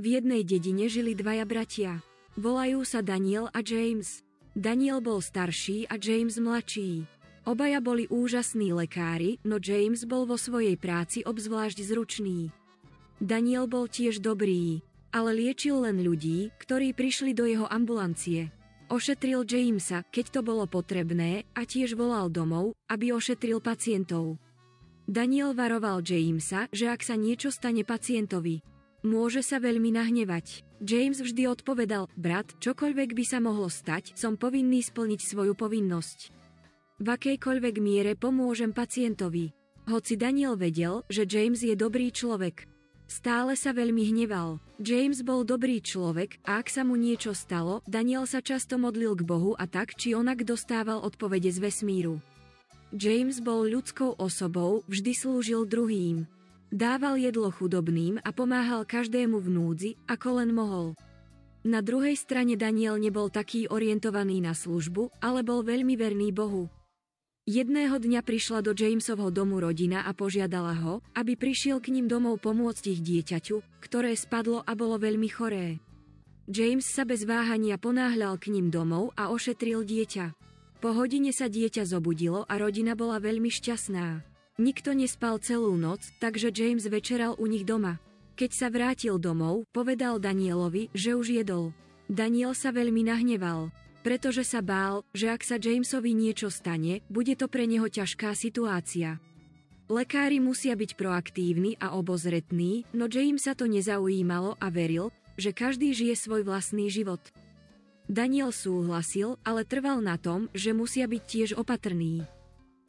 V jednej dedine žili dvaja bratia. Volajú sa Daniel a James. Daniel bol starší a James mladší. Obaja boli úžasní lekári, no James bol vo svojej práci obzvlášť zručný. Daniel bol tiež dobrý, ale liečil len ľudí, ktorí prišli do jeho ambulancie. Ošetril Jamesa, keď to bolo potrebné, a tiež volal domov, aby ošetril pacientov. Daniel varoval Jamesa, že ak sa niečo stane pacientovi, môže sa veľmi nahnevať. James vždy odpovedal: brat, čokoľvek by sa mohlo stať, som povinný splniť svoju povinnosť. V akejkoľvek miere pomôžem pacientovi. Hoci Daniel vedel, že James je dobrý človek, stále sa veľmi hneval. James bol dobrý človek a ak sa mu niečo stalo, Daniel sa často modlil k Bohu a tak či onak dostával odpovede z vesmíru. James bol ľudskou osobou, vždy slúžil druhým. Dával jedlo chudobným a pomáhal každému v núdzi, ako len mohol. Na druhej strane Daniel nebol taký orientovaný na službu, ale bol veľmi verný Bohu. Jedného dňa prišla do Jamesovho domu rodina a požiadala ho, aby prišiel k ním domov pomôcť ich dieťaťu, ktoré spadlo a bolo veľmi choré. James sa bez váhania ponáhľal k ním domov a ošetril dieťa. Po hodine sa dieťa zobudilo a rodina bola veľmi šťastná. Nikto nespal celú noc, takže James večeral u nich doma. Keď sa vrátil domov, povedal Danielovi, že už jedol. Daniel sa veľmi nahneval, pretože sa bál, že ak sa Jamesovi niečo stane, bude to pre neho ťažká situácia. Lekári musia byť proaktívni a obozretní, no James sa to nezaujímalo a veril, že každý žije svoj vlastný život. Daniel súhlasil, ale trval na tom, že musia byť tiež opatrní.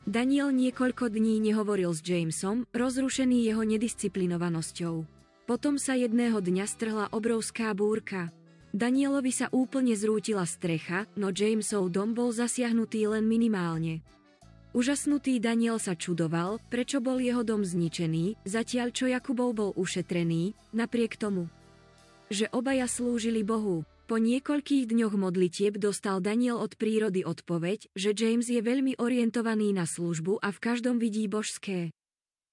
Daniel niekoľko dní nehovoril s Jamesom, rozrušený jeho nedisciplinovanosťou. Potom sa jedného dňa strhla obrovská búrka. Danielovi sa úplne zrútila strecha, no Jamesov dom bol zasiahnutý len minimálne. Úžasnutý Daniel sa čudoval, prečo bol jeho dom zničený, zatiaľ čo Jakubov bol ušetrený, napriek tomu, že obaja slúžili Bohu. Po niekoľkých dňoch modlitieb dostal Daniel od prírody odpoveď, že James je veľmi orientovaný na službu a v každom vidí božské.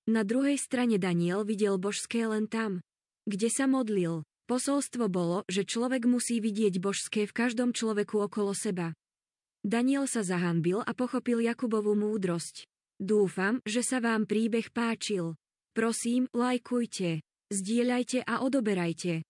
Na druhej strane Daniel videl božské len tam, kde sa modlil. Posolstvo bolo, že človek musí vidieť božské v každom človeku okolo seba. Daniel sa zahanbil a pochopil Jakubovú múdrosť. Dúfam, že sa vám príbeh páčil. Prosím, lajkujte, zdieľajte a odoberajte.